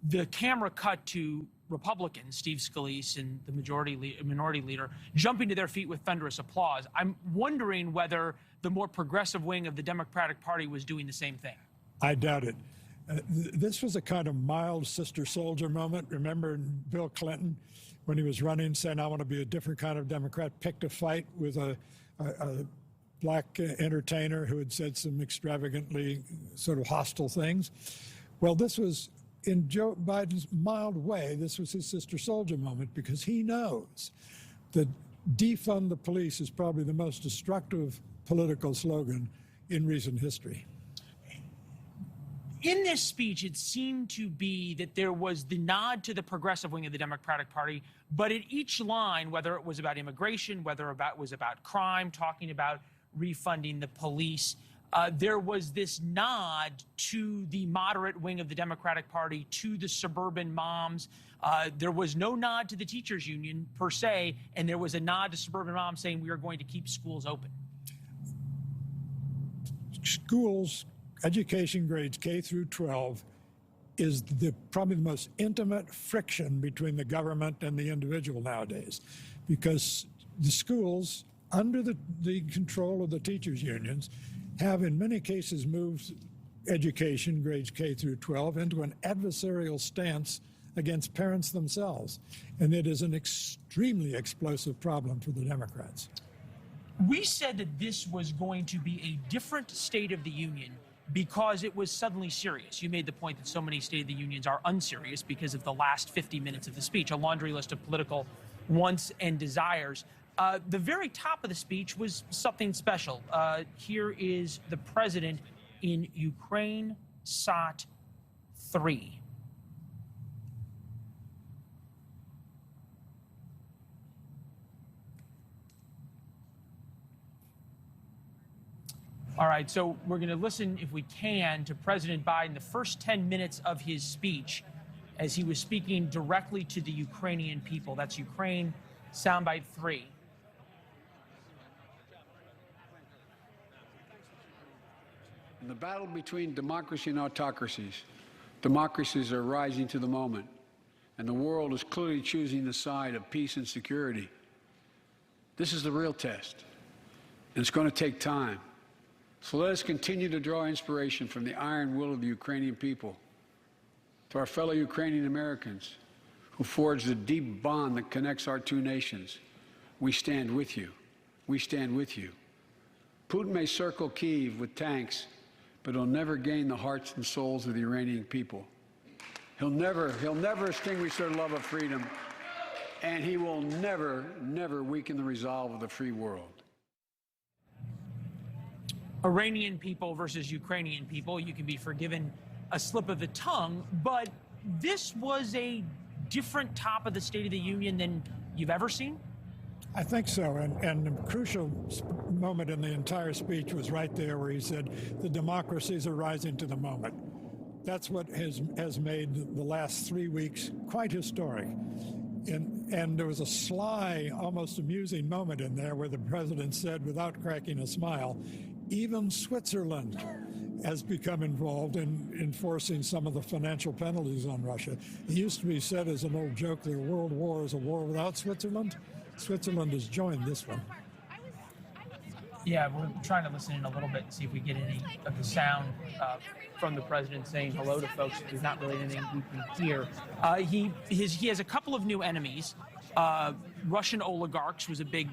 the camera cut to Republicans, Steve Scalise and the minority leader, jumping to their feet with thunderous applause. I'm wondering whether the more progressive wing of the Democratic Party was doing the same thing. I doubt it. This was a kind of mild sister soldier moment. Remember Bill Clinton, when he was running, saying, I want to be a different kind of Democrat, picked a fight with a black entertainer who had said some extravagantly sort of hostile things. Well, this was, in Joe Biden's mild way, this was his sister soldier moment, because he knows that defund the police is probably the most destructive political slogan in recent history. In this speech, it seemed to be that there was the nod to the progressive wing of the Democratic Party, but at each line, whether it was about immigration, whether it was about crime, talking about refunding the police, there was this nod to the moderate wing of the Democratic Party, to the suburban moms. There was no nod to the teachers union per se, and there was a nod to suburban moms saying we are going to keep schools open. Schools, education grades K through 12 is probably the most intimate friction between the government and the individual nowadays, because the schools, under the control of the teachers unions, have in many cases moved education grades K through 12 into an adversarial stance against parents themselves. And it is an extremely explosive problem for the Democrats. We said that this was going to be a different State of the Union because it was suddenly serious. You made the point that so many State of the Unions are unserious because of the last 50 minutes of the speech, a laundry list of political wants and desires. The very top of the speech was something special. Here is the president in Ukraine SOT 3. All right, so we're going to listen, if we can, to President Biden, the first 10 minutes of his speech as he was speaking directly to the Ukrainian people. That's Ukraine soundbite 3. In the battle between democracy and autocracies, democracies are rising to the moment, and the world is clearly choosing the side of peace and security. This is the real test, and it's going to take time. So let us continue to draw inspiration from the iron will of the Ukrainian people. To our fellow Ukrainian Americans who forged the deep bond that connects our two nations, we stand with you. We stand with you. Putin may circle Kyiv with tanks, but he'll never gain the hearts and souls of the Iranian people. He'll never extinguish their love of freedom, and he will never weaken the resolve of the free world. Iranian people versus Ukrainian people, you can be forgiven a slip of the tongue, but this was a different top of the State of the Union than you've ever seen? I think so, and the crucial moment in the entire speech was right there where he said, the democracies are rising to the moment. That's what has made the last 3 weeks quite historic. And there was a sly, almost amusing moment in there where the president said, without cracking a smile, even Switzerland has become involved in enforcing some of the financial penalties on Russia. It used to be said as an old joke that a world war is a war without Switzerland. Switzerland has joined this one. Yeah, we're trying to listen in a little bit and see if we get any of the sound from the president saying hello to folks. There's not really anything we can hear. He has a couple of new enemies. Russian oligarchs was a big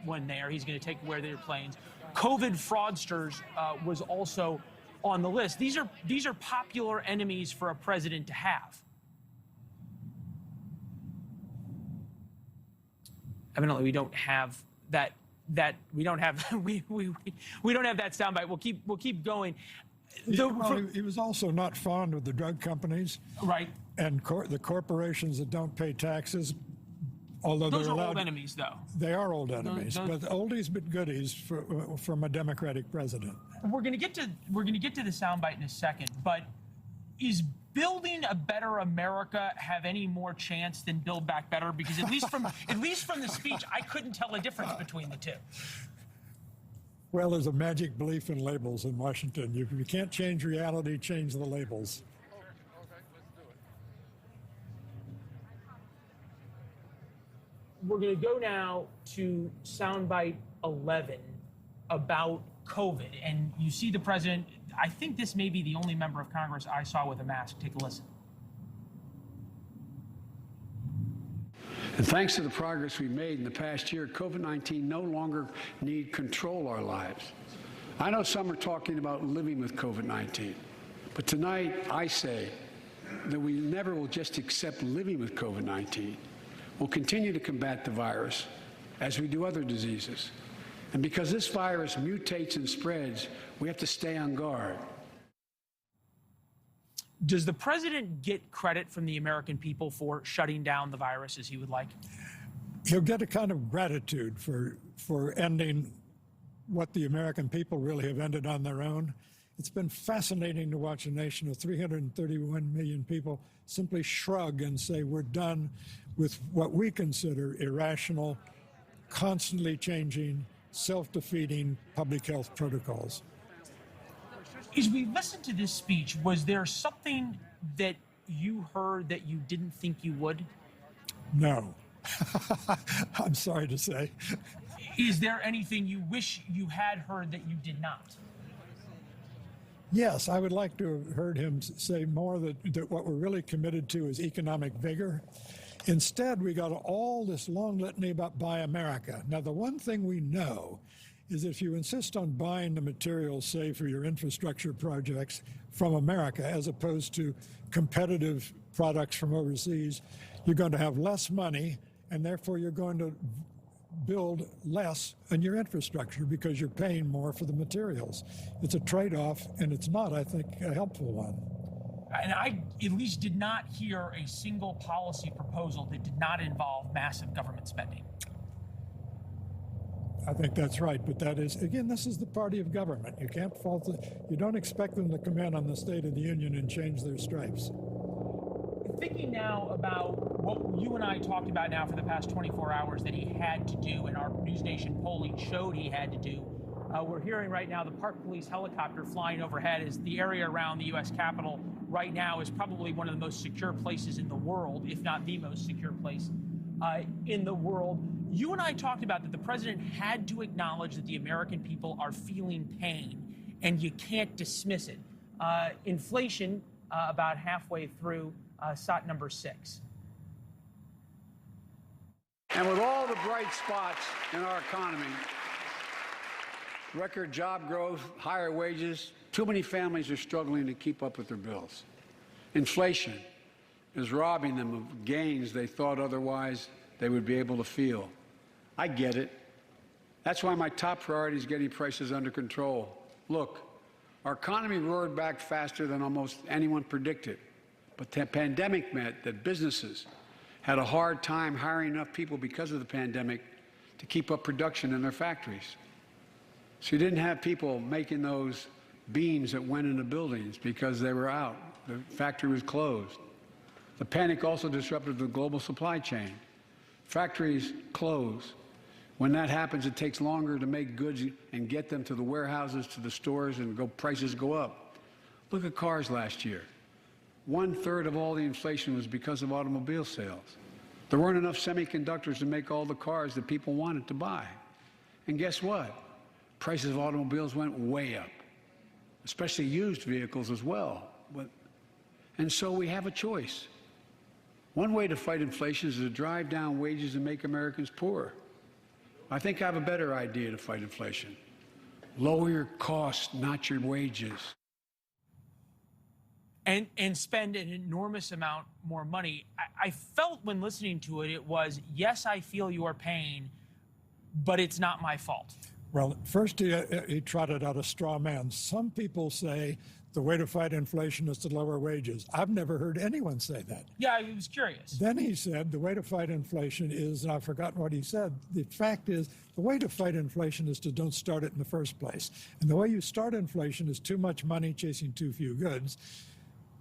one there. He's going to take away their planes. COVID fraudsters was also on the list. These are popular enemies for a president to have. Evidently, we don't have that. We don't have we don't have that soundbite. We'll keep going. He was also not fond of the drug companies, right? And the corporations that don't pay taxes. Although those they're are old enemies, though. They are old enemies, but oldies but goodies from a Democratic president. We're going to get to the soundbite in a second, but is building a better America have any more chance than Build Back Better? Because at least from the speech, I couldn't tell a difference between the two. Well, there's a magic belief in labels in Washington. If you can't change reality, change the labels. we're going to go now to soundbite 11 about COVID. And you see the president, I think this may be the only member of Congress I saw with a mask. Take a listen. And thanks to the progress we made in the past year, COVID-19 no longer need control our lives. I know some are talking about living with COVID-19, but tonight I say that we never will just accept living with COVID-19. We'll continue to combat the virus as we do other diseases. And because this virus mutates and spreads, we have to stay on guard. Does the president get credit from the American people for shutting down the virus as he would like? He'll get a kind of gratitude for ending what the American people really have ended on their own. It's been fascinating to watch a nation of 331 million people simply shrug and say we're done with what we consider irrational, constantly changing, self-defeating public health protocols. As we listened to this speech, was there something that you heard that you didn't think you would? No. I'm sorry to say. Is there anything you wish you had heard that you did not? Yes, I would like to have heard him say more that what we're really committed to is economic vigor. Instead, we got all this long litany about Buy America. Now, the one thing we know is if you insist on buying the materials, say, for your infrastructure projects from America, as opposed to competitive products from overseas, you're going to have less money, and therefore you're going to build less in your infrastructure because you're paying more for the materials. It's a trade-off, and it's not, I think, a helpful one. And I at least did not hear a single policy proposal that did not involve massive government spending. I think that's right, but that is, again, this is the party of government. You can't fault you don't expect them to come in on the State of the Union and change their stripes. Thinking now about what you and I talked about now for the past 24 hours that he had to do, and our NewsNation polling showed he had to do. We're hearing right now the Park Police helicopter flying overhead as the area around the U.S. Capitol right now is probably one of the most secure places in the world, if not the most secure place in the world. You and I talked about that the president had to acknowledge that the American people are feeling pain, and you can't dismiss it. Inflation about halfway through SOT number 6. And with all the bright spots in our economy, record job growth, higher wages, too many families are struggling to keep up with their bills. Inflation is robbing them of gains they thought otherwise they would be able to feel. I get it. That's why my top priority is getting prices under control. Look, our economy roared back faster than almost anyone predicted. But the pandemic meant that businesses had a hard time hiring enough people because of the pandemic to keep up production in their factories. So you didn't have people making those beams that went into buildings because they were out. The factory was closed. The panic also disrupted the global supply chain. Factories close. When that happens, it takes longer to make goods and get them to the warehouses, to the stores, and prices go up. Look at cars last year. 1/3 of all the inflation was because of automobile sales. There weren't enough semiconductors to make all the cars that people wanted to buy. And guess what? Prices of automobiles went way up, especially used vehicles as well. And so we have a choice. One way to fight inflation is to drive down wages and make Americans poorer. I think I have a better idea to fight inflation. Lower your costs, not your wages. And spend an enormous amount more money. I felt when listening to it, it was, yes, I feel your pain, but it's not my fault. Well, first he trotted out a straw man. Some people say the way to fight inflation is to lower wages. I've never heard anyone say that. Yeah, I was curious. Then he said the way to fight inflation is, and I've forgotten what he said, the fact is the way to fight inflation is to don't start it in the first place. And the way you start inflation is too much money chasing too few goods,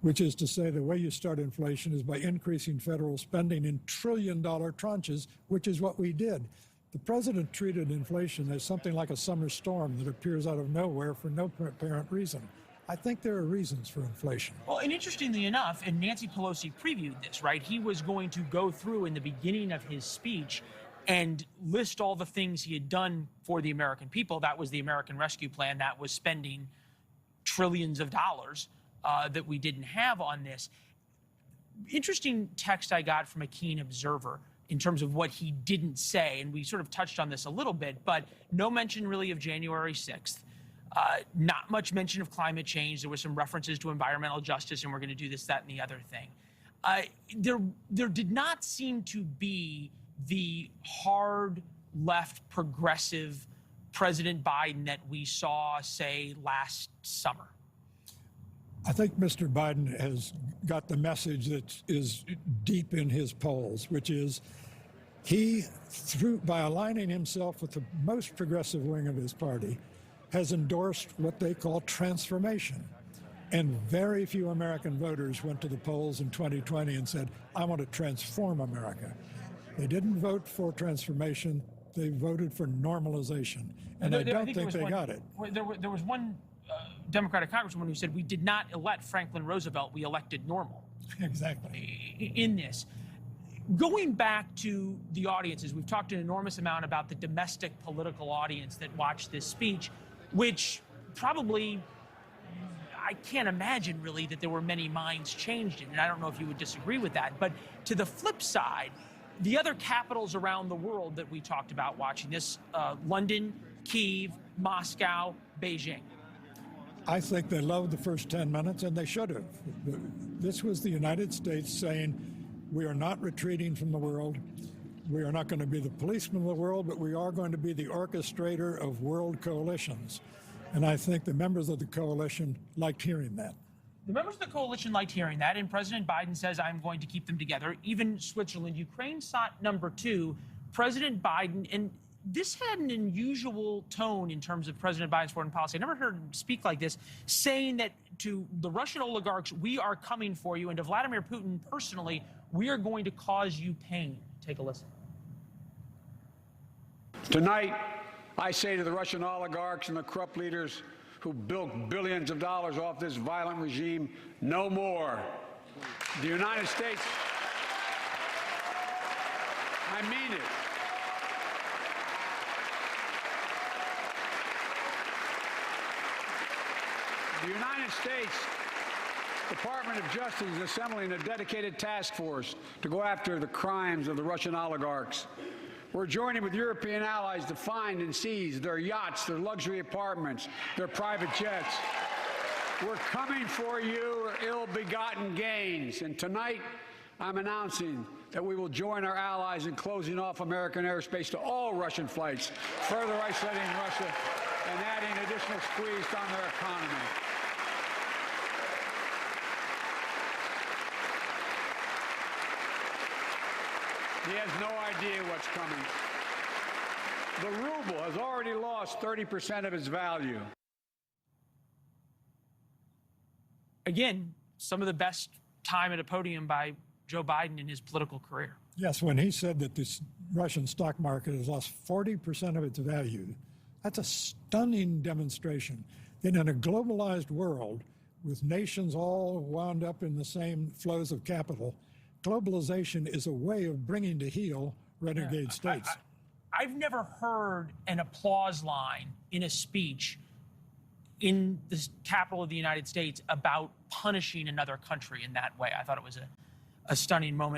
which is to say the way you start inflation is by increasing federal spending in trillion-dollar tranches, which is what we did. The president treated inflation as something like a summer storm that appears out of nowhere for no apparent reason. I think there are reasons for inflation. Well, and interestingly enough, and Nancy Pelosi previewed this, right? He was going to go through in the beginning of his speech and list all the things he had done for the American people. That was the American Rescue Plan. That was spending trillions of dollars that we didn't have on this. Interesting text I got from a keen observer in terms of what he didn't say, and we sort of touched on this a little bit, but no mention really of January 6th. Not much mention of climate change. There were some references to environmental justice, and we're going to do this, that, and the other thing. There did not seem to be the hard left progressive President Biden that we saw, say, last summer. I think Mr. Biden has got the message that is deep in his polls, which is he, by aligning himself with the most progressive wing of his party, has endorsed what they call transformation. And very few American voters went to the polls in 2020 and said, I want to transform America. They didn't vote for transformation. They voted for normalization. And I don't think they got it. There was one Democratic congresswoman who said, we did not elect Franklin Roosevelt, we elected normal. Exactly. In this. Going back to the audiences, we've talked an enormous amount about the domestic political audience that watched this speech, which probably, I can't imagine really that there were many minds changed in it. And I don't know if you would disagree with that. But to the flip side, the other capitals around the world that we talked about watching this, London, Kyiv, Moscow, Beijing. I think they loved the first 10 minutes, and they should have. This was the United States saying, we are not retreating from the world. We are not going to be the policeman of the world, but we are going to be the orchestrator of world coalitions. And I think the members of the coalition liked hearing that. The members of the coalition liked hearing that, and President Biden says, I'm going to keep them together. Even Switzerland, Ukraine sought #2. President Biden, and this had an unusual tone in terms of President Biden's foreign policy. I never heard him speak like this, saying that to the Russian oligarchs, we are coming for you, and to Vladimir Putin personally, we are going to cause you pain. Take a listen. Tonight, I say to the Russian oligarchs and the corrupt leaders who built billions of dollars off this violent regime, no more. The United States, I mean it. The United States Department of Justice is assembling a dedicated task force to go after the crimes of the Russian oligarchs. We're joining with European allies to find and seize their yachts, their luxury apartments, their private jets. We're coming for you, ill-begotten gains. And tonight, I'm announcing that we will join our allies in closing off American airspace to all Russian flights, further isolating Russia and adding additional squeeze on their economy. He has no idea what's coming. The ruble has already lost 30% of its value. Again, some of the best time at a podium by Joe Biden in his political career. Yes, when he said that the Russian stock market has lost 40% of its value, that's a stunning demonstration that in a globalized world, with nations all wound up in the same flows of capital, globalization is a way of bringing to heel renegade states. I've never heard an applause line in a speech in the capital of the United States about punishing another country in that way. I thought it was a stunning moment.